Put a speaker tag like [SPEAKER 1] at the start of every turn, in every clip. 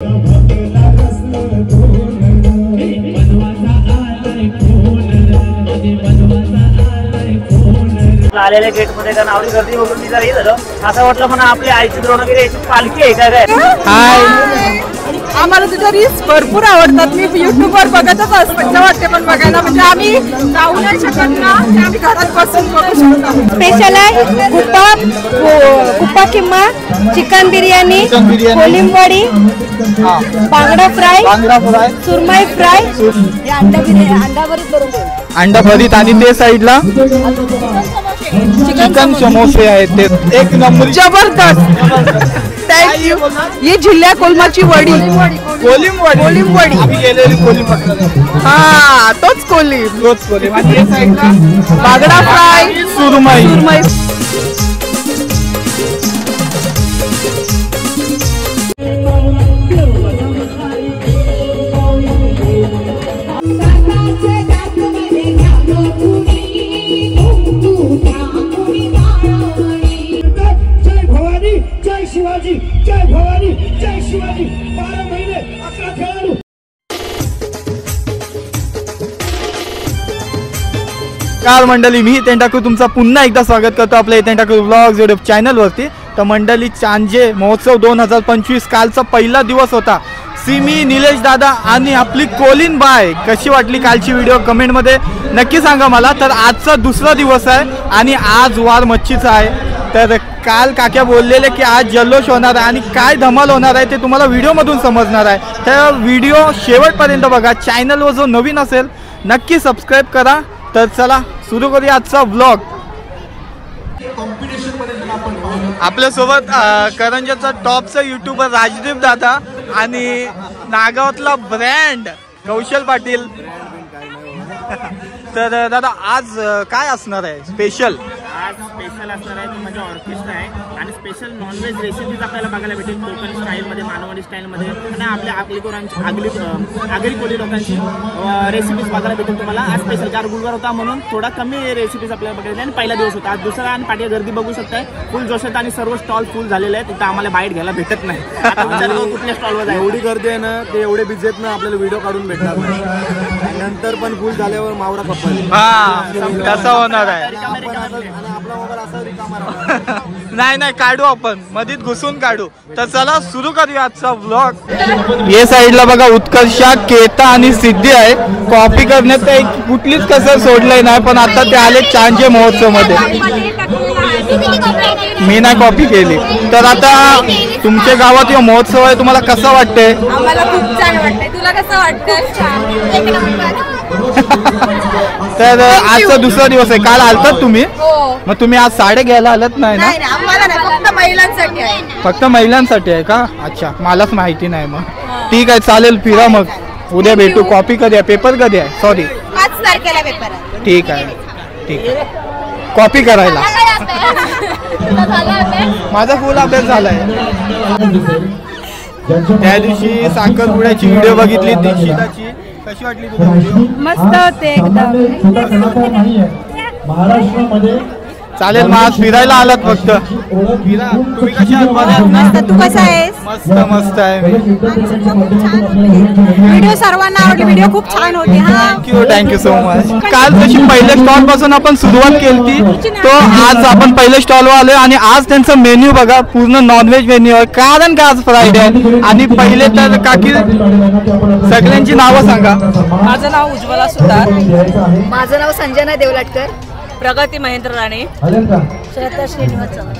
[SPEAKER 1] आलेल्या गेट मध्ये कारण आवडी गर्दी बघून मी जर हे झालं असं वाटलं म्हणा आपल्या आईची द्रोणगिरी याची पालखी आहे काय. हाय,
[SPEAKER 2] आम्हाला तुझ्या रील्स भरपूर आवडतात. मी युट्यूबवर बघतच असते वाटते पण बघायला म्हणजे आम्ही जाऊ नाही शकत ना, आम्ही घरात बसून बघू शकतो.
[SPEAKER 3] स्पेशल आहे कुप्पा किम्मा, चिकन बिर्याणी, कोलिंबवडी, बांगडा फ्राय, सुरमई फ्राय,
[SPEAKER 4] अंडा भरीत आणि ते साईडला चिकन समोसे आहेत ते एक नंबर
[SPEAKER 2] जबरदस्त. थँक्यू. ही जिल्हा कोलमाची वडी, कोलिंबवडी हा तोच कोलिंब, बांगडा फ्राय, सुरमई.
[SPEAKER 5] जय भवानी, जय शिवाजी. 12 महिने 11 खेळाडू.
[SPEAKER 4] काल मंडळी, मी हितेन ठाकूर तुमचा पुन्हा एकदा स्वागत करतो आपल्या हितेन ठाकूर व्लॉग्स यूट्यूब चॅनलवरती. तर मंडळी, चांजे महोत्सव 2025 कालचा पहिला दिवस होता. सिमी, निलेश दादा आणि आपली कोलिन बाय कशी वाटली कालची व्हिडिओ कमेंटमध्ये नक्की सांगा मला. तर आजचा दुसरा दिवस आहे आणि आज वार मच्छीचा आहे. तर काल काक्या बोललेले की आज जल्लोष होणार आहे आणि काय धमाल होणार आहे ते तुम्हाला व्हिडिओमधून समजणार आहे. तर व्हिडिओ शेवटपर्यंत बघा. चॅनलवर जो नवीन असेल नक्की सबस्क्राईब करा. तर चला सुरू करूया आजचा व्लॉग. आपल्यासोबत करंजाचा टॉपचा यूट्यूबर राजदीप दादा आणि नागावातला ब्रँड कौशल पाटील. तर दादा, आज काय असणार आहे स्पेशल?
[SPEAKER 1] आज स्पेशल असणार आहे तो म्हणजे ऑर्केस्ट्रा आहे आणि स्पेशल नॉनव्हेज रेसिपीज आपल्याला बघायला भेटेल. कोकण स्टाईलमध्ये, मानवडी स्टाईलमध्ये आणि आपल्या आगरी कोळी लोकांची रेसिपीज बघायला भेटेल तुम्हाला. आज स्पेशल 4 गुरुवार होता म्हणून थोडा कमी रेसिपीज आपल्याला बघायला आणि पहिला दिवस होता. आज दुसरा आणि पाठी गर्दी बघू शकताय फुल जोशात आणि सर्व स्टॉल फुल झालेले आहेत. तिथं आम्हाला बाईट घ्यायला भेटत नाही. कुठल्या स्टॉलवर जाय एवढी गर्दी आहे ना, ते एवढे बिझी आहेत ना, आपल्याला व्हिडिओ काढून भेटणार नाही. नंतर पण फुल झाल्यावर मावरा कप्पल
[SPEAKER 4] कसं होणार आहे. नाही नाही, काढू आपण मधीत घुसून काढू. तर चला सुरू करूया आजचा व्लॉग. या साईडला बघा उत्कर्षा, केता आणि सिद्धी आहे. कॉपी करण्यात काही कुठलीच कसर सोडलंय नाही, पण आता ते आले चांजे महोत्सव मध्ये. मी नाही कॉपी केली. तर आता तुमच्या गावात हा महोत्सव आहे, तुम्हाला कसं वाटतंय?
[SPEAKER 3] आम्हाला खूप छान वाटतंय. तुला कसं वाटतंय?
[SPEAKER 4] तर आजचा दुसरा दिवस आहे. काल आलतात तुम्ही? मग तुम्ही आज साड्या घ्यायला आलात नाही ना?
[SPEAKER 3] आम्हाला नाही, फक्त महिलांसाठी आहे.
[SPEAKER 4] फक्त महिलांसाठी आहे का? अच्छा, मलाच माहिती नाही. मग ठीक आहे, चालेल, फिरा मग. उद्या भेटू. कॉपी कधी आहे? पेपर कधी आहे? सॉरी,
[SPEAKER 3] 5 तारखेला पेपर आहे.
[SPEAKER 4] ठीक आहे, ठीक आहे. कॉपी करायला माझा फुल अभ्यास झालाय. त्या दिवशी साखरपुड्याची व्हिडिओ बघितली दीक्षिताची. कशी वाटली तुला व्हिडिओ?
[SPEAKER 3] मस्त होते एकदम.
[SPEAKER 5] महाराष्ट्रामध्ये
[SPEAKER 4] चालेल. मग आज फिरायला आलात फक्त? फिरा. तुम्ही कशा आहात? बऱ्या आहात ना?
[SPEAKER 3] तू कसा आहेस?
[SPEAKER 4] मस्त मस्त आहे.
[SPEAKER 3] व्हिडिओ सर्वांना आवडली. व्हिडिओ खूप छान होती.
[SPEAKER 4] Thank you so much. काल जशी पहिल्या स्टॉल पासून आपण सुरुवात केली, तो आज आपण पहिल्या स्टॉलवर आलोय आणि आज त्यांचा मेन्यू बघा, पूर्ण नॉनव्हेज मेन्यू आहे. कारण का आज फ्रायडे आहे. आणि पहिले तर काकी सगळ्यांची नावं सांगा.
[SPEAKER 2] माझं नाव उज्ज्वला सुतार.
[SPEAKER 3] माझं नाव संजना देवलाटकर.
[SPEAKER 2] प्रगती महेंद्र राणे.
[SPEAKER 3] श्रद्धा श्रीनिवास चव्हाण.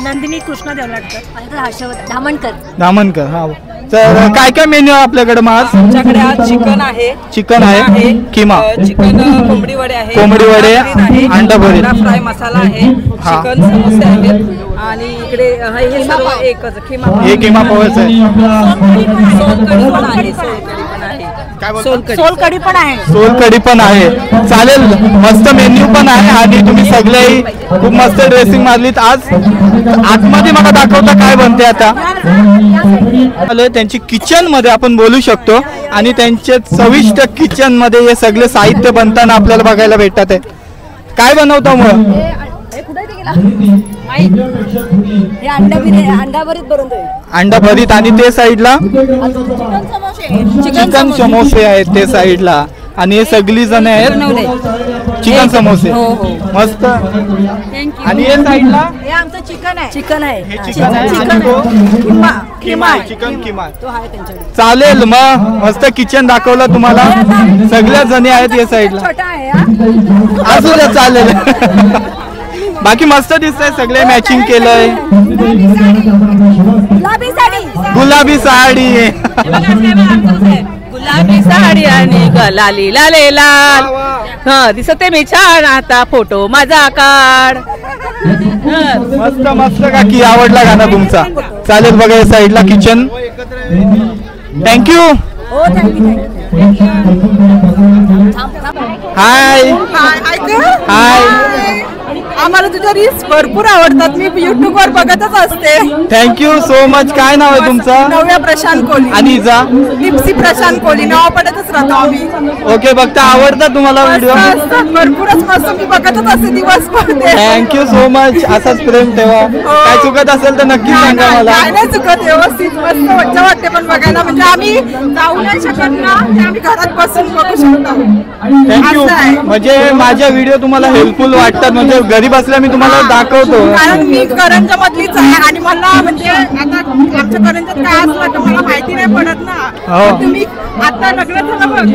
[SPEAKER 3] नंदिनी कृष्णा देवलाटकर. हर्षवर्धन
[SPEAKER 4] धामणकर. हा, तर काय काय मेन्यू आहे आपल्याकडे? मग आज
[SPEAKER 2] आमच्याकडे आज चिकन आहे,
[SPEAKER 4] चिकन आहे, किमा
[SPEAKER 2] चिकन कोंबडी वडे आहे,
[SPEAKER 4] कोंबडी वडे, अंडा भरीत,
[SPEAKER 2] फ्राय मसाला आहे, चिकन समोसे आहेत आणि इकडे हे सर्व एकच
[SPEAKER 4] हे किमा पोहेच आहे.
[SPEAKER 3] सोलकढी पण आहे.
[SPEAKER 4] सोलकढी पण आहे. चालेल, मस्त मेन्यू पण आहे आणि तुम्ही सगळेही खूप मस्त ड्रेसिंग मारलीत. आज आतमध्ये मला दाखवता काय बनते आता. त्यांची किचन मध्ये आपण बोलू शकतो आणि त्यांचे चविष्ट किचन मध्ये हे सगळे साहित्य बनताना आपल्याला बघायला भेटतात आहे. काय बनवता मग?
[SPEAKER 3] हे अंडा बिर्याणी अंडा भरीत बनवतोय.
[SPEAKER 4] अंडा भरीत आणि ते साईडला
[SPEAKER 3] चिकन समोसे.
[SPEAKER 4] चिकन समोसे आहेत ते साईडला आणि हे सगळी जण आहेत चिकन समोसे. मस्त. आणि हे साईडला
[SPEAKER 3] हे आमचं चिकन आहे. चिकन आहे.
[SPEAKER 4] हे चिकन आहे
[SPEAKER 3] चिकन
[SPEAKER 4] आणि तो
[SPEAKER 3] किमा
[SPEAKER 4] किमा आहे, चिकन किमा.
[SPEAKER 3] तो आहे त्यांच्याकडे.
[SPEAKER 4] चालेल मग मस्त किचन दाखवलं तुम्हाला. सगळ्या जणी आहेत या साईडला.
[SPEAKER 3] छोटा आहे हा.
[SPEAKER 4] असू द्या चालेल. बाकी मस्त दिसतंय सगळे मॅचिंग केलंय.
[SPEAKER 3] गुलाबी साडी.
[SPEAKER 4] गुलाबी साडी.
[SPEAKER 6] गुलाबी साडी आणि गलाली लाले लाल. हा दिसते मी छान आता फोटो माझा काढ.
[SPEAKER 4] मस्त मस्त काकी आवडला गाणं तुमचा. चालेल बघा या साईडला किचन. थँक्यू.
[SPEAKER 3] हो थँक्यू.
[SPEAKER 4] हाय हाय.
[SPEAKER 2] आम्हाला तुझ्या रील्स भरपूर आवडतात. मी YouTube वर बघतच असते.
[SPEAKER 4] Thank you so much. काय नाव आहे तुमचं?
[SPEAKER 2] नव्या प्रशांत कोहली.
[SPEAKER 4] आणि जा
[SPEAKER 2] दीप्सी प्रशांत कोहली नाव पडतच राहतो आम्ही.
[SPEAKER 4] ओके बघता आवडतात तुम्हाला व्हिडिओ?
[SPEAKER 2] भरपूरच मस्त. मी बघतच असते दिवसभर ते.
[SPEAKER 4] Thank you so much. असाच प्रेम ठेवा. काय चुकत असेल तर नक्की सांगा मला.
[SPEAKER 2] काय नाही चुकत. व्यवस्थित मस्त मज्जा वाटते पण बघायला. म्हणजे आम्ही जाऊ नाही शकत ना ते आम्ही घरात बसून बघू शकतो.
[SPEAKER 4] थँक्यू.
[SPEAKER 2] असं आहे.
[SPEAKER 4] म्हणजे माझ्या व्हिडिओ तुम्हाला हेल्पफुल वाटतात. म्हणजे घरी बसल्या मी तुम्हाला दाखवतो.
[SPEAKER 2] कारण मी करंजा मधलीच आहे आणि मला म्हणजे आता आमच्या करंजात काय असलं तर मला माहिती नाही पडत ना.
[SPEAKER 4] हो.
[SPEAKER 2] पण तुम्ही आता लग्न झालं बघ.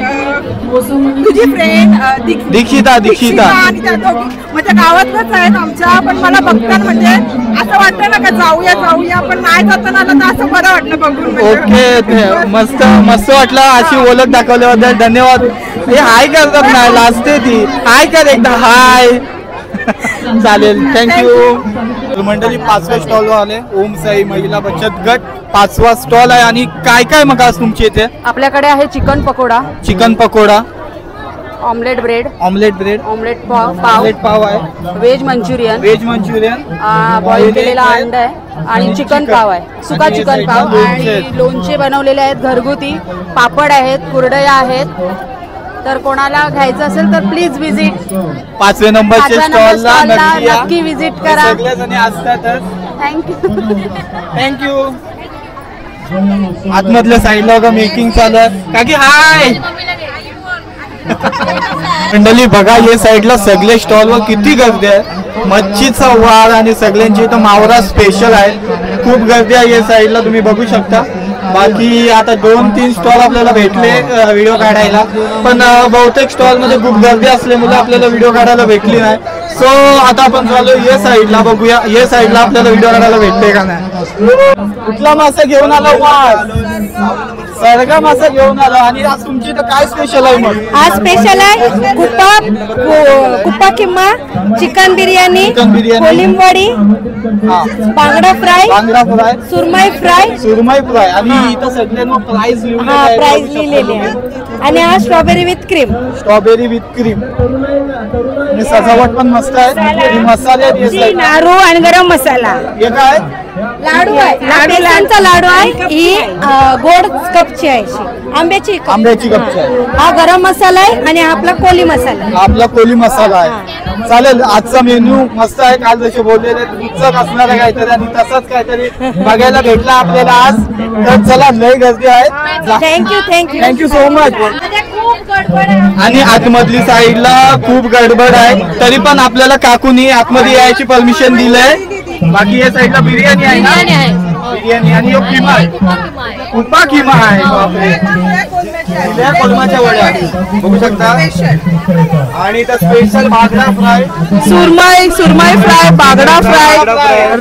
[SPEAKER 2] तुझी फ्रेंड
[SPEAKER 4] दीक्षिता
[SPEAKER 2] आणि त्या दोघी म्हणजे गावातलंच आहेत आमच्या. पण मला बघताना म्हणजे असं वाटतं ना का जाऊया पण नाही जाताना आलं तर असं बरं वाटलं बघून म्हणजे.
[SPEAKER 4] ओके. मस्त मस्त वाटलं. अशी ओळख दाखवल्याबद्दल धन्यवाद. हे हाय करतात ना लाजते ती. हाय कर एकदा. हाय. चालेल थँक्यू. मंडळी 5व्या स्टॉल आले. ओम साई महिला बचत गट 5वा स्टॉल आहे. आणि काय काय मग आज तुमच्या इथे?
[SPEAKER 6] आपल्याकडे आहे chicken pakora,
[SPEAKER 4] chicken pakora,
[SPEAKER 6] omelette bread,
[SPEAKER 4] omelette bread,
[SPEAKER 6] omelette pav,
[SPEAKER 4] omelette pav आहे,
[SPEAKER 6] veg Manchurian,
[SPEAKER 4] veg Manchurian,
[SPEAKER 6] boil केलेला अंडा आहे आणि चिकन पाव आहे. सुका चिकन पाव आणि लोणचे बनवलेले आहेत घरगुती. पापड आहेत, कुरडया आहेत. तर कोणाला घ्यायचं असेल तर प्लीज विजिट
[SPEAKER 4] 5व्या नंबरच्या स्टॉलला
[SPEAKER 6] नक्की विजिट करा.
[SPEAKER 4] सगळ्या जणी असतातच.
[SPEAKER 6] थँक्यू.
[SPEAKER 4] थँक्यू. आतमधल्या साईडला बघा मेकिंग चालू आहे. काकी हाय. मंडळी बघा या साईडला सगळे स्टॉलवर किती गर्दी आहे. मच्छीचा वार आणि सगळ्यांची इथं मावरा स्पेशल आहे. खूप गर्दी आहे या साईडला तुम्ही बघू शकता. बाकी आता 2-3 स्टॉल आपल्याला भेटले व्हिडिओ काढायला. पण बहुतेक स्टॉल मध्ये खूप गर्दी असल्यामुळे आपल्याला व्हिडिओ काढायला भेटली नाही. सो आता आपण चालू या साईडला बघूया या साईडला आपल्याला व्हिडिओ काढायला भेटते का नाही. कुठला मासा घेऊन आला? सरगा मासा घेऊन आला. आणि आज तुमची इथं काय स्पेशल आहे मग?
[SPEAKER 3] आज स्पेशल आहे कुप्पा किम्मा, चिकन बिर्याणी, कोलिंबवडी, बांगडा फ्राय, सुरमई
[SPEAKER 4] फ्राय. आणि इथं सगळ्यांना प्राइस
[SPEAKER 3] प्राइस लिहिलेली आहे. आणि हा स्ट्रॉबेरी विथ क्रीम.
[SPEAKER 4] आणि सजावट पण मस्त आहे. मसाले
[SPEAKER 3] नारू आणि गरम मसाला.
[SPEAKER 4] हे काय?
[SPEAKER 3] लाडू आहे. बेसनचा लाडू आहे. ही गोड कपची आहे. आंब्याची
[SPEAKER 4] कपची आहे.
[SPEAKER 3] हा गरम मसाला आहे आणि आपला कोली मसाला आहे.
[SPEAKER 4] आपला कोली मसाला आहे. चालेल. आजचा मेन्यू मस्त आहे. काल जसे बोललेले उत्सव असणार आहे काहीतरी आणि तसंच काहीतरी बघायला भेटला आपल्याला आज. तर चला लय गर्दी आहे.
[SPEAKER 3] Thank you
[SPEAKER 4] so much. आणि आतमधली साईडला खूप गडबड आहे तरी पण आपल्याला काकूनी आतमध्ये यायची परमिशन दिलंय. बाकी या साईडला बिर्याणी आहे ना. बिर्याणी आणि किमा आहे. कुप्पा किमा आहे. बापरे. कोलमाच्या वड्या बघू शकता. आणि त्या स्पेशल बागडा फ्राय,
[SPEAKER 2] सुरमई फ्राय, बागडा फ्राय,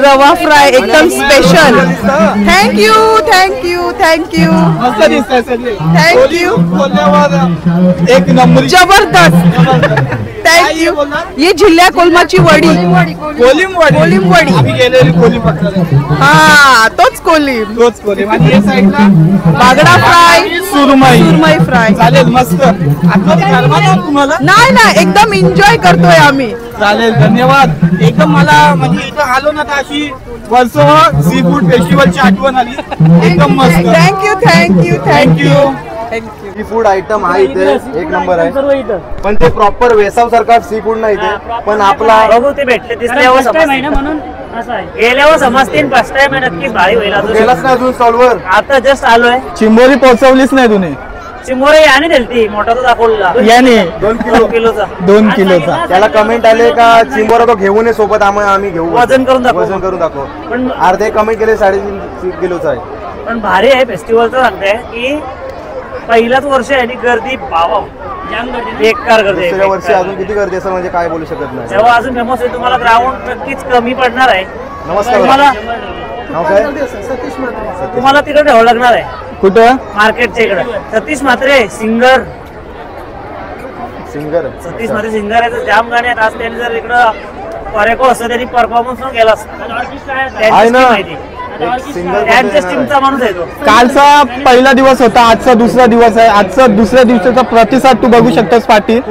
[SPEAKER 2] रवा फ्राय एकदम स्पेशल. थँक्यू.
[SPEAKER 4] मस्त दिसतंय सगळे.
[SPEAKER 2] थँक्यू.
[SPEAKER 4] बोलल्यावर एक नंबर
[SPEAKER 2] जबरदस्त. थँक्यू. ये जिल्ह्या कोलमाची वडी.
[SPEAKER 4] कोलिम वडी. आम्ही गेलेली कोलिम पकडले.
[SPEAKER 2] हा तोच कोलिम.
[SPEAKER 4] आणि या साईडला
[SPEAKER 2] बागडा फ्राय, सुरमई फ्राय.
[SPEAKER 4] चालेल मस्त. आतमध्ये करमत तुम्हाला?
[SPEAKER 2] नाही एकदम एन्जॉय करतोय आम्ही.
[SPEAKER 4] चालेल धन्यवाद. एकदम मला म्हणजे इथं आलो ना तर अशी वर्सोवा सी फूड फेस्टिवलची आठवण आली. एकदम मस्त.
[SPEAKER 2] Thank you.
[SPEAKER 4] Thank you.
[SPEAKER 2] Thank you.
[SPEAKER 7] Seafood item हा इथे एक नंबर आहे, पण ते प्रॉपर वेसाव सारखा सी फूड नाही इथे, पण आपला
[SPEAKER 1] बघू ते भेटले दिसल्यावर समजते म्हणून असं आहे. गेल्यावर समजतील फर्स्ट टाइम नक्कीच भारी होईल.
[SPEAKER 7] गेलाच नाही अजून स्टॉलवर,
[SPEAKER 1] आता जस्ट आलोय.
[SPEAKER 4] चिंबोरी पोहोचवलीच नाही तुम्ही.
[SPEAKER 1] चिंबोरे याने दिलती मोठा तो दाखवला
[SPEAKER 4] याने
[SPEAKER 7] 2 किलोचा.
[SPEAKER 4] 2 किलोचा.
[SPEAKER 7] त्याला कमेंट आले का चिंबोरा तो घेऊन ये सोबत, आम्ही घेऊ,
[SPEAKER 1] वजन करून
[SPEAKER 7] दाखव.
[SPEAKER 1] पण
[SPEAKER 7] अर्धे कमेंट केले 3.5 किलोचा आहे.
[SPEAKER 1] पण भारी आहे फेस्टिवलचं. सांगताय की पहिलाच वर्ष आहे आणि गर्दी बावा जाम गर्दी, बेकार गर्दी.
[SPEAKER 7] दुसऱ्या वर्षी अजून किती गर्दी असेल म्हणजे काय बोलू शकत नाही.
[SPEAKER 1] तेव्हा अजून फेमस आहे. तुम्हाला ग्राउंड नक्कीच कमी पडणार आहे.
[SPEAKER 7] नमस्कार.
[SPEAKER 1] तुम्हाला
[SPEAKER 7] नाव काय?
[SPEAKER 1] तिकडे ठेवावं लागणार आहे.
[SPEAKER 4] कुठं?
[SPEAKER 1] मार्केटच्या इकडे. सतीश म्हात्रे सिंगर सतीश म्हात्रे सिंगर आहे. तर जाम गाणे आहेत. आज त्यांनी जर इकडं परेको असं त्यांनी परफॉर्मन्स पण केला त्यांच्याच टीमचा माणूस आहे तो.
[SPEAKER 4] कालचा पहिला दिवस होता, आजचा दुसरा दिवस आहे. आजचा दुसऱ्या दिवसाचा प्रतिसाद तू बघू शकतोस पाटील.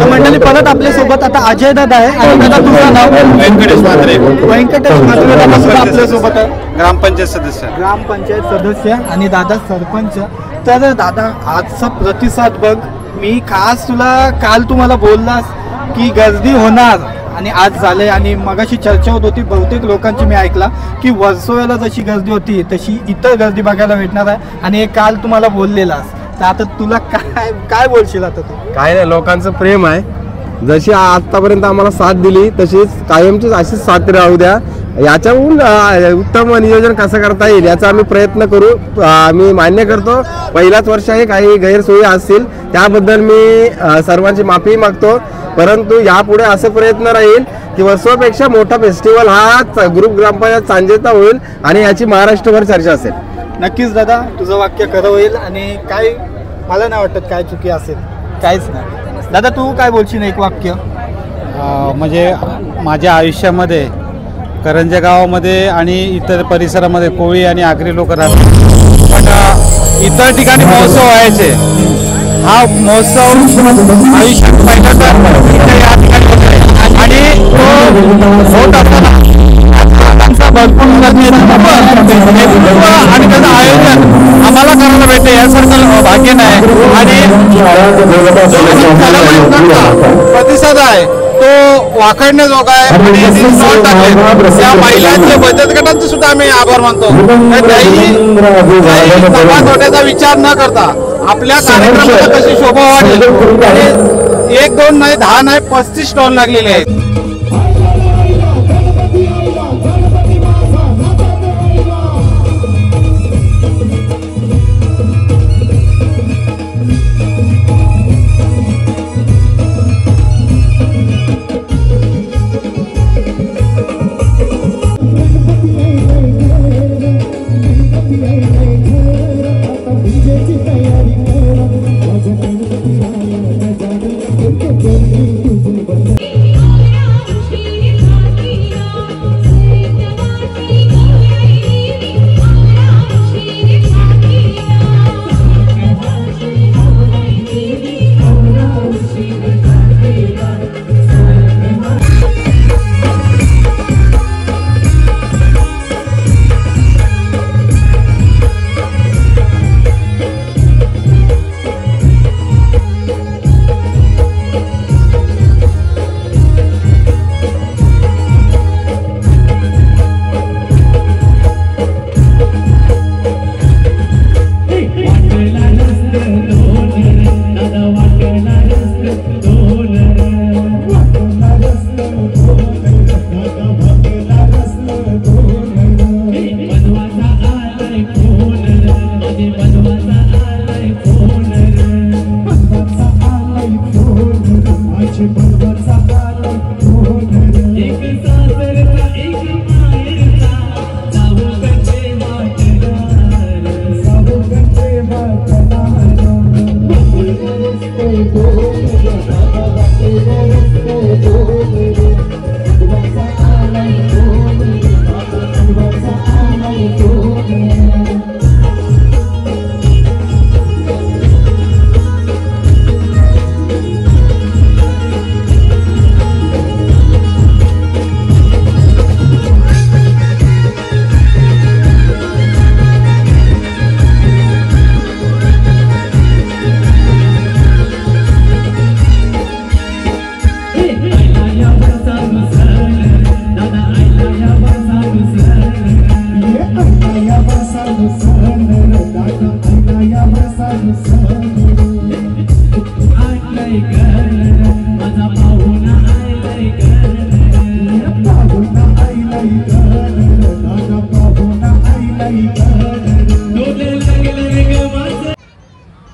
[SPEAKER 4] मंडळी परत आपल्या सोबत आता अजय दादा आहे. आणि दादा तुझं नाव?
[SPEAKER 8] व्यंकटेश म्हात्रे.
[SPEAKER 4] व्यंकटेश म्हात्रे दादा सुद्धा आपल्या सोबत आहे.
[SPEAKER 8] ग्रामपंचायत
[SPEAKER 4] सदस्य आणि दादा सरपंच. तर दादा आजचा प्रतिसाद बघ. मी खास तुला काल तुम्हाला बोललास की गर्दी होणार आणि आज झाले. आणि मगाशी चर्चा होत होती बहुतेक लोकांची, मी ऐकला की वर्सोव्याला जशी गर्दी होती तशी इतर गर्दी बघायला भेटणार आहे. आणि हे काल तुम्हाला बोललेलास. तर आता तुला काय बोलशील आता तू?
[SPEAKER 7] काय नाही, लोकांचं प्रेम आहे. जशी आतापर्यंत आम्हाला साथ दिली तशीच कायमचीच अशीच साथ राहू द्या. याच्याहून उत्तम नियोजन कसं करता येईल याचा आम्ही प्रयत्न करू. आम्ही मान्य करतो पहिलाच वर्ष आहे, काही गैरसोयी असतील त्याबद्दल मी सर्वांची माफी मागतो. परंतु यापुढे असे प्रयत्न राहील की वर्षापेक्षा मोठा फेस्टिवल हा ग्रुप ग्रामपंचायत चांजेचा होईल आणि याची महाराष्ट्रभर चर्चा असेल.
[SPEAKER 4] नक्कीच दादा, तुझं वाक्य खरं होईल आणि काय मला नाही वाटत काय चुकी असेल, काहीच नाही. दादा तू काय बोलशील एक वाक्य?
[SPEAKER 8] म्हणजे माझ्या आयुष्यामध्ये करंजे गावामध्ये आणि इतर परिसरामध्ये कोळी आणि आगरी लोक राहतात, पण इतर ठिकाणी महोत्सव व्हायचे. हा महोत्सव आयुष्यात पहिल्यांदा या ठिकाणी होत आहे आणि तो होत असताना भरपूर आणि त्याचं आयोजन आम्हाला करायला भेटते यासारखं भाग्य नाही. आणि प्रतिसाद आहे तो वाखाणण्याजोगा आहे. त्या महिलांच्या बचत गटांचे सुद्धा आम्ही आभार मानतो. समाज वाट्याचा विचार न करता आपल्या कार्यक्रमाला कशी शोभा वाढेल आणि 1, 2 नाही 10 नाही 35 स्टॉल लागलेले आहेत.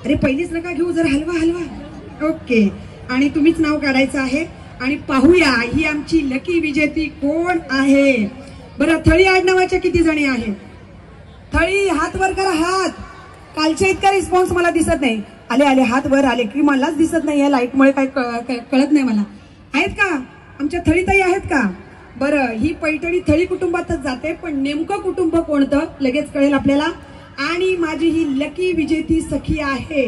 [SPEAKER 9] अरे पहिलीच नका घेऊ, जर हलवा हलवा. ओके, आणि तुम्हीच नाव काढायचं आहे आणि पाहूया ही आमची लकी विजेती कोण आहे. बरं, थळी आडनावाच्या किती जणी आहेत? थळी हात वर करा, हात. कालच्या इतका रिस्पॉन्स मला दिसत नाही. आले आले, हात वर आले की मलाच दिसत नाही, या लाईटमुळे काय कळत नाही मला. आहेत का आमच्या थळीताई, आहेत का? बरं, ही पैठणी थळी कुटुंबातच जाते, पण नेमकं कुटुंब कोणतं लगेच कळेल आपल्याला. आणि माझी ही लकी विजेती सखी आहे,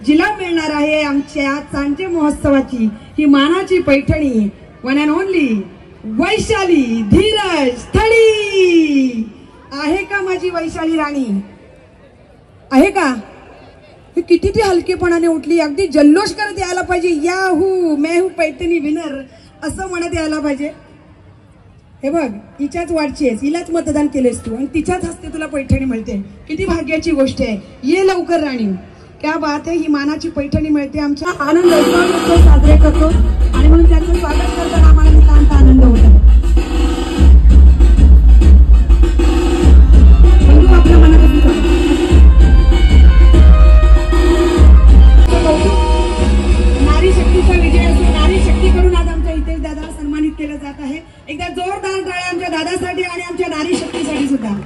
[SPEAKER 9] जिला मिळणार आहे आमच्या चांजे महोत्सवाची ही मानाची Paithani, one and only Vaishali Dheeraj Thali. आहे का माझी वैशाली राणी? आहे का? हे किती ती हलकेपणाने उठली, अगदी जल्लोष करत यायला पाहिजे. याहू मैं हूं पैठणी विनर असं म्हणत यायला पाहिजे. हे बघ, हिच्याच वाटची आहेस, हिलाच मतदान केलेस तू आणि तिच्याच हस्ते तुला पैठणी मिळते. किती भाग्याची गोष्ट आहे. ये लवकर राणी, क्या बात आहे. ही मानाची पैठणी मिळते. आमचा आनंद उत्सव साजरे करतो आणि म्हणून त्यांचं स्वागत करताना आम्हाला नितांत आनंद होतो. आपल्या मनापासून नारी शक्तीचा विजय असतो. नारी शक्तीकडून आज आमच्या हितेश दादाला सन्मानित केलं जात आहे. एकदा जोरदार टाळ्या आमच्या दादासाठी आणि आमच्या नारी शक्तीसाठी सुद्धा.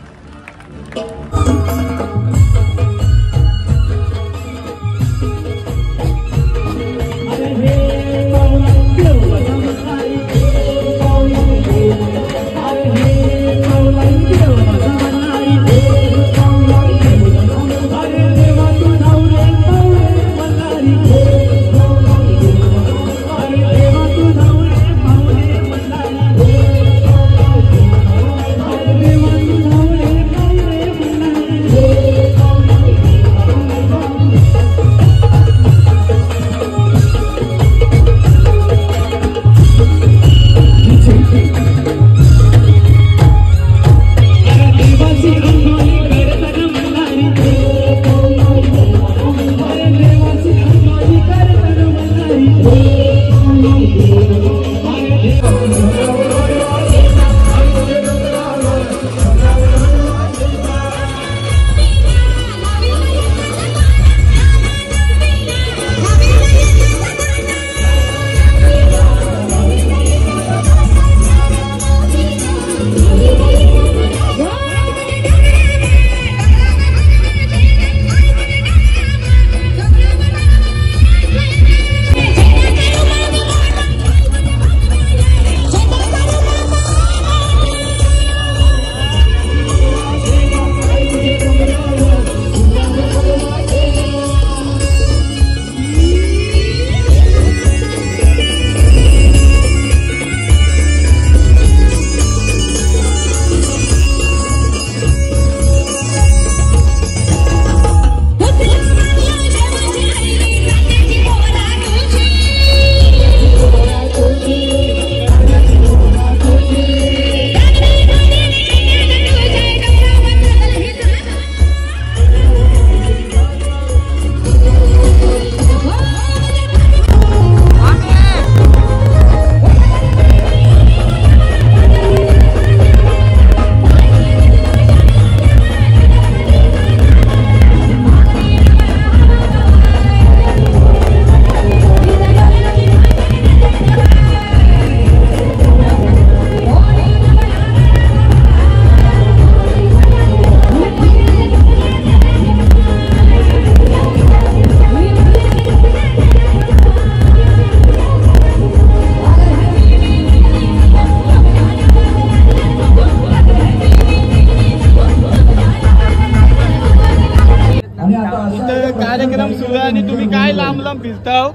[SPEAKER 4] दिसताव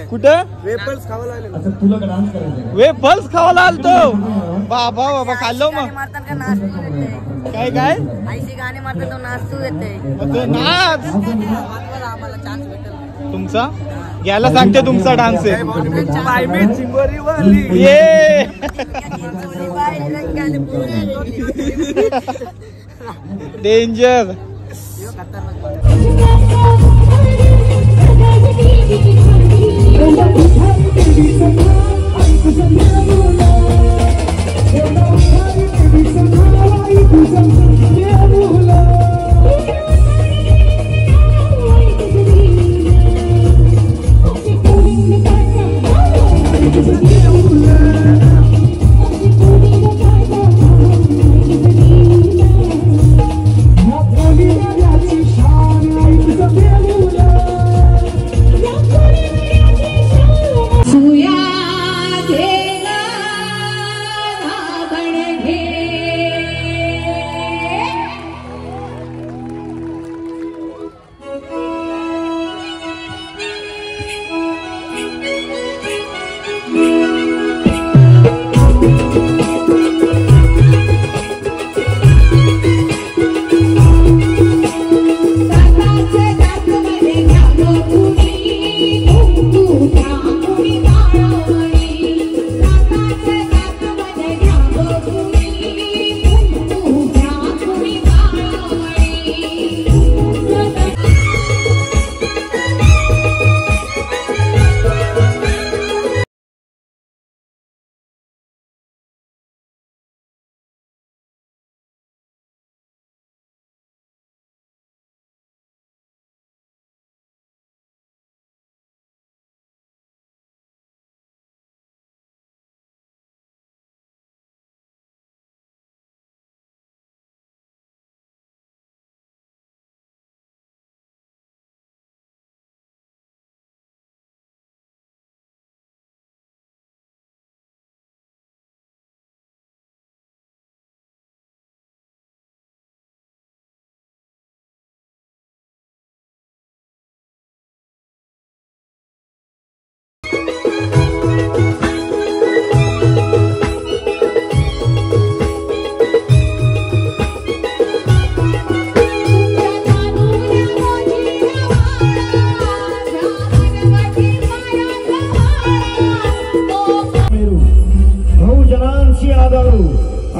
[SPEAKER 4] कुठं
[SPEAKER 7] वेफल्स खावायला आले.
[SPEAKER 4] वेफल्स खावायला आलतो. बाबा बाबा खाल्लो मग काय काय
[SPEAKER 3] गाणे मारतात तो नाचू येते
[SPEAKER 4] तो नाच तुमचा घ्यायला सांगते तुमचा डान्स आहे ये डेंजर.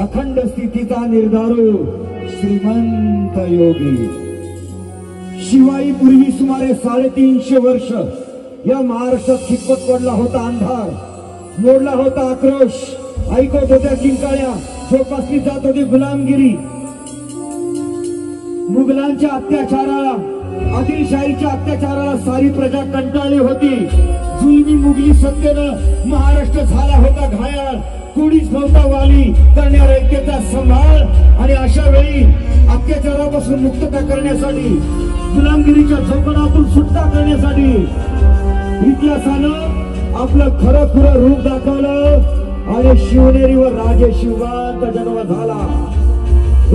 [SPEAKER 5] अखंड स्थितीचा निर्धारू श्रीमंत योगी. शिवाई पूर्वी सुमारे 350 वर्ष या महाराष्ट्रात खितपत पडला होता अंधार, मोडला होता आक्रोश, ऐकत होत्या किंकाळ्या, जोपासली जात होती गुलामगिरी. मुघलांच्या अत्याचाराला, आदिलशाहीच्या अत्याचाराला सारी प्रजा कंटाळली होती. जुलमी मुघली सत्तेनं महाराष्ट्र झाला होता घायाळ, कोणीच नव्हता वाली करण्यावर ऐक्यता सांभाळ. आणि अशा वेळी अत्याचारापासून मुक्तता करण्यासाठी, गुलामगिरीच्या जोखडातून सुटका करण्यासाठी इतिहासानं आपलं खरं खुरं रूप दाखवलं आणि शिवनेरीवर राजे शिवबांचा जन्म झाला.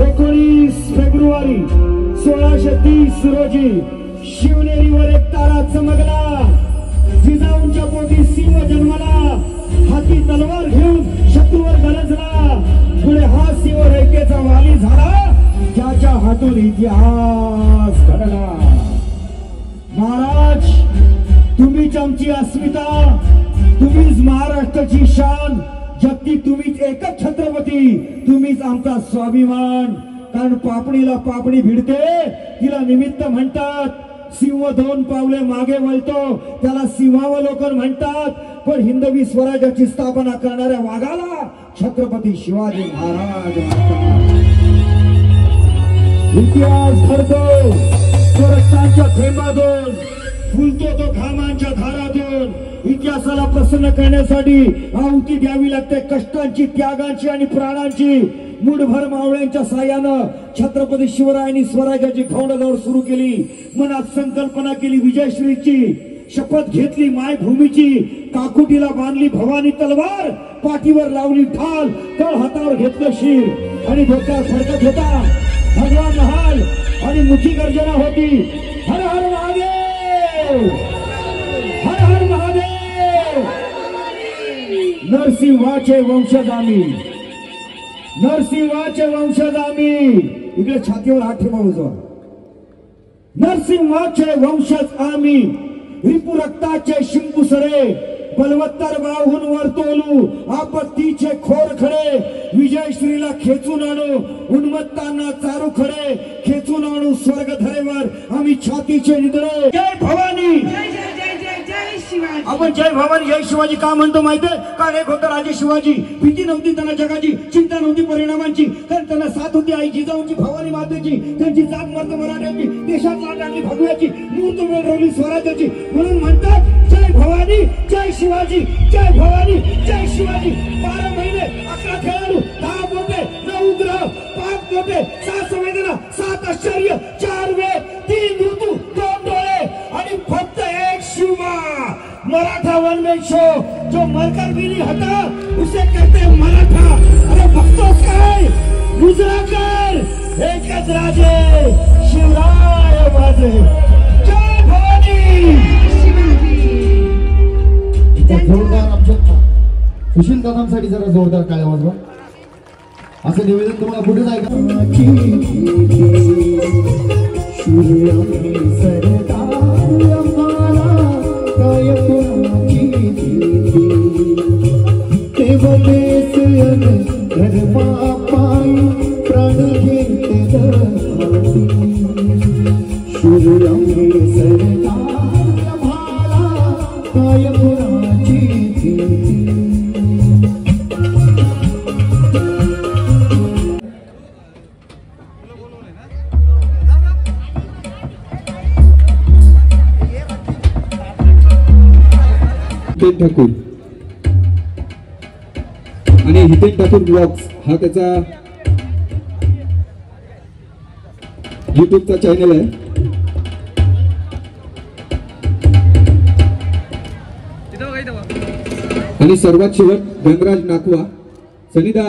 [SPEAKER 5] 19 फेब्रुवारी 1630 रोजी शिवनेरीवर एक तारा चमकला. जिजाऊंच्या पोटी सिंह जन्मला, हाती तलवार घेऊन शत्रूवर गरजला. पुढे हा सिंह रेखेचा वाली झाला, ज्याच्या हातून इतिहास घडला. महाराज, तुम्हीच आमची अस्मिता, तुम्हीच महाराष्ट्राची शान, जगती तुम्हीच एकच छत्रपती, तुम्हीच आमचा स्वाभिमान. कारण पापणीला पापणी भिडते, तिला निमित्त म्हणतात. सिंह 2 पावले मागे वळतो, त्याला सिंहावलोकन म्हणतात. पण हिंदवी स्वराज्याची स्थापना करणाऱ्या वाघाला छत्रपती शिवाजी महाराज म्हणतात. इतिहास घडतो तो रक्तांच्या थेंबातून, फुलतो तो घामांच्या धारातून. इतिहासाला प्रसन्न करण्यासाठी आहुती द्यावी लागते कष्टांची, त्यागांची आणि प्राणांची. मुठभर मावळ्यांच्या साह्यानं छत्रपती शिवरायांनी स्वराज्याची घोडदौड सुरू केली. मनात संकल्पना केली विजयश्रीची, शपथ घेतली मायभूमीची. काकुटीला बांधली भवानी तलवार, पाठीवर लावली ढाल, तळ हातावर घेतलं शीर. आणि डोक्यावर फडकत होता भगवान महाल आणि मुठी गर्जना होती. हर हर महादेव. हर हर महादेव. नरसिंहाचे वंशज आम्ही, नरसिंहाचे वंशज आम्ही. इकडे छातीवर हात ठेवा उजवा. नरसिंहाचे वंशज आम्ही, रिपू रक्ताचे शिंबुसरे, बलवत्तर बाहून वर तोलू, आपत्तीचे खोर खडे, विजयश्रीला खेचून आणू, उन्मत्तांना चारू खडे, खेचून आणू स्वर्ग धरेवर आम्ही छातीचे निधडे. जय भवानी. आपण जय भवानी जय शिवाजी का म्हणतो माहितीये? कारण एक होतं राजे शिवाजी. भीती नव्हती त्यांना जगाची, चिंता नव्हती परिणामांची, कारण त्यांना साथ होती आई जिजाऊंची, भवानी मातेची. त्यांची जात मर्द मराठ्यांची, देशात लाट लागली भगव्याची, मूर्त मिळवली स्वराज्याची. म्हणून म्हणतात जय भवानी जय शिवाजी, जय भवानी जय शिवाजी. 12 महिने 11 खेळाडू, 10 बोटे, 9 ग्रह, 5 बोटे, 6 संवेदना, 7 आश्चर्य, 4 वेद, 3 ऋतू, 2 डोळे आणि फक्त एक Shiva. Maratha one man show. जो मरकर भी नहीं हटा उसे कहते हैं मराठा. अरे बघतोस काय? गुजरा कर एकच राजे शिवराय माझे. जय भवानी.
[SPEAKER 10] जोरदार आमच्या सुशील दादांसाठी जरा जोरदार काय वाजवा. असं निवेदन तुम्हाला कुठेच
[SPEAKER 11] ठाकूर आणि हितेन ठाकूर ब्लॉग्स हा त्याचा युट्यूबचा चॅनल आहे. आणि सर्वात शेवट गणराज नाकवा. सनिदा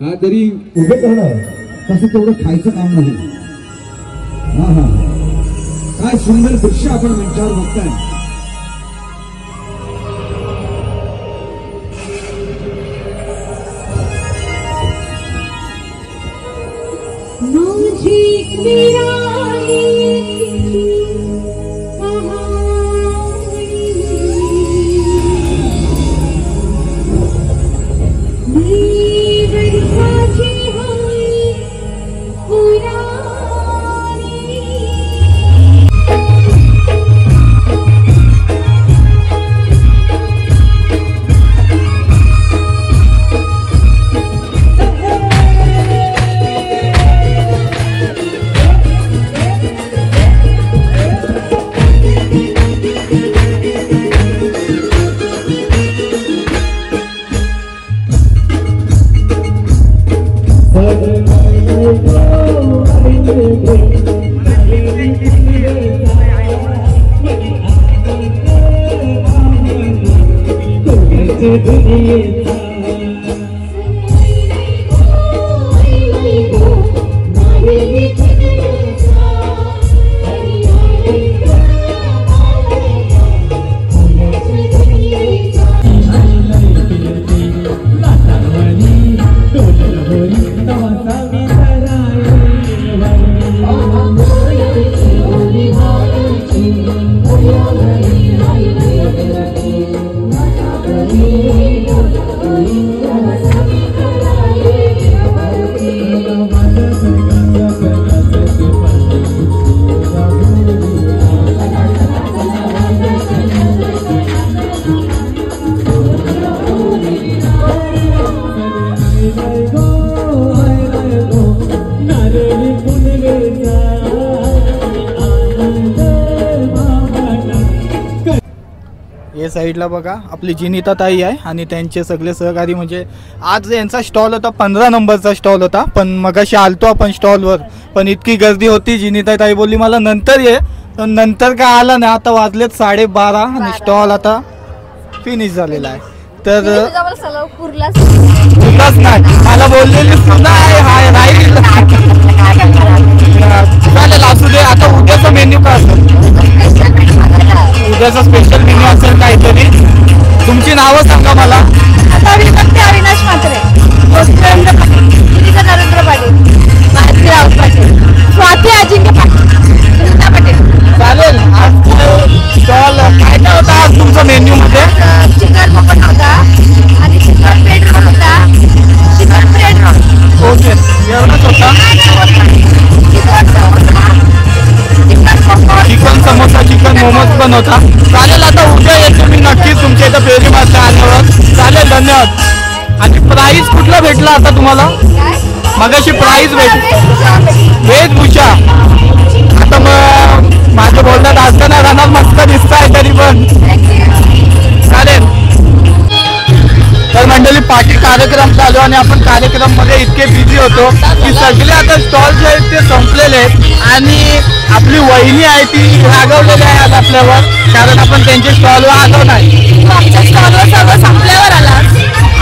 [SPEAKER 11] हा जरी
[SPEAKER 10] उभे करणं तसं तेवढं खायचं काम नाही. हा हा काय सुंदर दृश्य आपण मंचावर बघताय.
[SPEAKER 4] हे साईडला बघा आपली जिनिता ताई आहे आणि त्यांचे सगळे सहकारी. म्हणजे आज यांचा स्टॉल होता 15 नंबरचा स्टॉल होता, पण मगाशी आलतो आपण स्टॉलवर, पण इतकी गर्दी होती. जिनिता ताई बोलली मला नंतर ये, तर नंतर काय आला नाही. आता वाजलेत 12:30 आणि स्टॉल आता फिनिश झालेला आहे. तर पुरलाच नाही मला बोललेली चालेल असू दे. आता उद्याचा मेन्यू काय असतो? उद्याचा स्पेशल मेन्यू असेल काहीतरी. तुमची नावं सांगा मला.
[SPEAKER 3] विभक्ती अविनाश म्हात्रे, नरेंद्र पाटील, भारती राऊत पाटील, स्वाती अजिंक्य पाटील.
[SPEAKER 4] चालेल. आज स्टॉल काय काय होता आज तुमच्या मेन्यू मध्ये?
[SPEAKER 3] चिकन पकोडा होता आणि चिकन ब्रेड रोल होता, चिकन ब्रेड रोल.
[SPEAKER 4] ओके, एवढंच होता. चिकन समोसा, चिकन मोमोज पण होता. चालेल, आता उद्या येतो मी नक्कीच तुमच्या इथं फेरी मारता आल्यावर. चालेल, धन्यवाद. आणि प्राईज कुठला भेटला आता तुम्हाला? मगाशी प्राईज वेशभूषा. आता मग माझं बोलण्यात असताना राहणार मस्त दिसताय तरी पण. चालेल. तर मंडळी पार्टी कार्यक्रम चालू आणि आपण कार्यक्रम मध्ये इतके बिझी होतो की सगळे आता स्टॉल जे आहेत ते संपलेले आहेत आणि आपली वहिनी आहे ती रागवलेली आहे आज आपल्यावर, कारण आपण त्यांचे स्टॉलवर आलो नाही.
[SPEAKER 3] आमच्या स्टॉलवर सगळं संपल्यावर आला.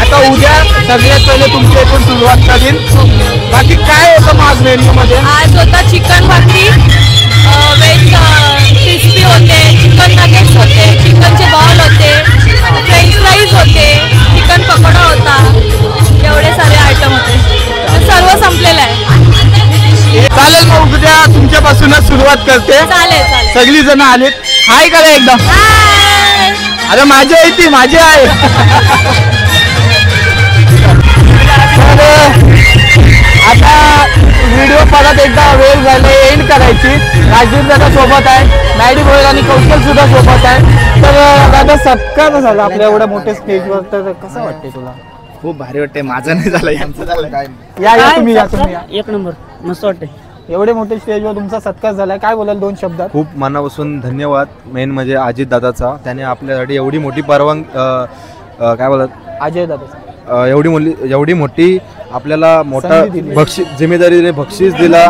[SPEAKER 4] आता उद्या सगळ्यात पहिले तुमच्या इथून सुरुवात करीन. बाकी काय होतं मग मेन्यू मध्ये?
[SPEAKER 3] आज होता चिकन भाकरी, व्हेज क्रिस्पी होते, चिकन नगेट्स होते, चिकनचे बॉल होते, फ्रेंच फ्राईज होते, चिकन पकोडा होता. एवढे सारे आयटम होते. सर्व संपलेलं आहे.
[SPEAKER 4] चालेल, मग उद्या तुमच्यापासूनच सुरुवात करते.
[SPEAKER 3] चालेल चालेल.
[SPEAKER 4] सगळी जण आलीत. हाय करा एकदा. अरे माझी आहे ती, माझी आहे. आता व्हिडिओ परत एकदा वेळ झाले एंड करायची. राजीव दादा सोबत आहे, नायडी भोयर आणि कौशल सुद्धा सोबत आहे. तर दादा सत्कार झाला आपल्या एवढ्या मोठ्या स्टेजवर, तर कसं वाटते तुला?
[SPEAKER 1] खूप भारी वाटते. माझं नाही झालं, यांचं झालं.
[SPEAKER 4] या तुम्ही या.
[SPEAKER 1] एक नंबर, मस्त वाटते.
[SPEAKER 4] एवढे मोठे स्टेजवर तुमचा सत्कार झालाय, काय बोलाल दोन शब्दात?
[SPEAKER 7] खूप मनापासून धन्यवाद. मेन म्हणजे अजित दादाचा, त्याने आपल्यासाठी एवढी मोठी काय बोलतात
[SPEAKER 4] अजय दादा
[SPEAKER 7] एवढी मोठी आपल्याला मोठा बक्षीस जिम्मेदारीने बक्षीस दिला.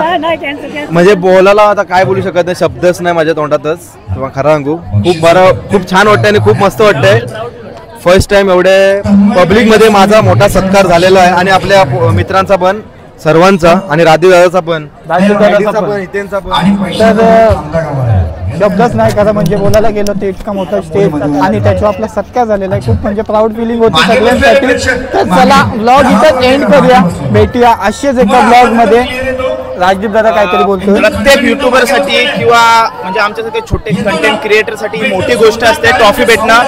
[SPEAKER 7] म्हणजे बोलायला आता काय बोलू शकत नाही, शब्दच नाही माझ्या तोंडातच. तेव्हा खरं सांगू खूप छान वाटतंय आणि खूप मस्त वाटतंय. फर्स्ट टाइम एवढे पब्लिक मध्ये माझा मोठा सत्कार झालेला आहे आणि आपल्या मित्रांचा पण, सर्वांचा, आणि राजीव दादाचा पण, हितेनचा पण.
[SPEAKER 4] तर शब्दच नाही खरं म्हणजे बोलायला गेलो ते इतका मोठा स्टेज आणि त्याच्यावर आपला सत्कार झालेला आहे. खूप म्हणजे प्राऊड फिलिंग होती सगळ्यांसाठी. तर चला ब्लॉग इथं एंड करूया, भेटूया असेच एका ब्लॉग मध्ये. राजदीप दादा काहीतरी बोलतो.
[SPEAKER 1] प्रत्येक युट्यूबर साठी किंवा म्हणजे आमच्यासारखे छोटे कंटेंट क्रिएटर साठी मोठी गोष्ट असते ट्रॉफी भेटणं.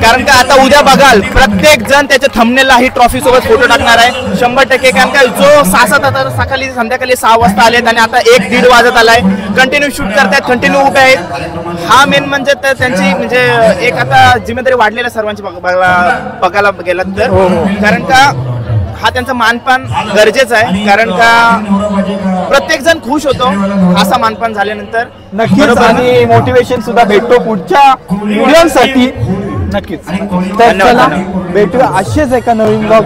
[SPEAKER 1] कारण का आता उद्या बघाल प्रत्येक जण त्याच्या थंबनेलला ही ट्रॉफी सोबत फोटो टाकणार आहे 100%. कारण का जो 6-7 आता सकाळी संध्याकाळी 6 वाजता आलेत आणि आता 1-1:30 वाजत आलाय, कंटिन्यू शूट करतायत, कंटिन्यू उभे आहेत. हा मेन म्हणजे तर त्यांची म्हणजे एक आता जिम्मेदारी वाढलेल्या सर्वांची बघायला गेलात तर. कारण का हा त्यांचा मानपान गरजेचं आहे, कारण का प्रत्येक जण खुश होतो असा मानपान झाल्यानंतर.
[SPEAKER 4] नक्कीच आणि मोटिवेशन सुद्धा भेटतो पुढच्या व्हिडिओसाठी. नक्कीच. तर चला भेटूया असेच एका नवीन ब्लॉग.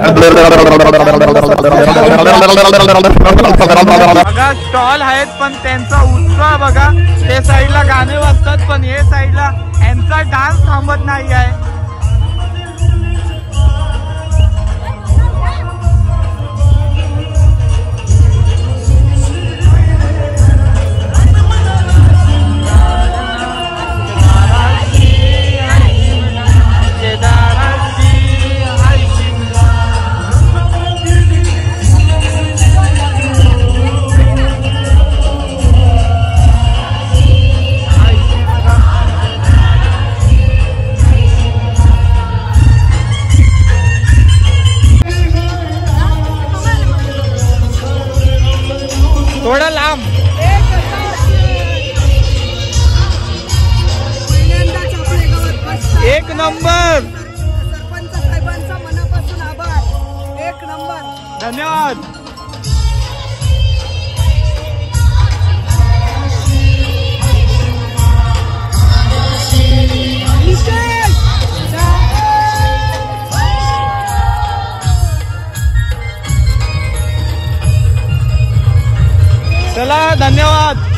[SPEAKER 4] बघा स्टॉल आहेत पण त्यांचा उत्साह बघा. ते साईडला गाणे वाजतात पण हे साईडला यांचा डान्स थांबत नाही आहे. थोडा लांब. एक नंबर.
[SPEAKER 9] सरपंच साहेबांचा मनापासून आभार. एक नंबर.
[SPEAKER 4] धन्यवाद. चला धन्यवाद.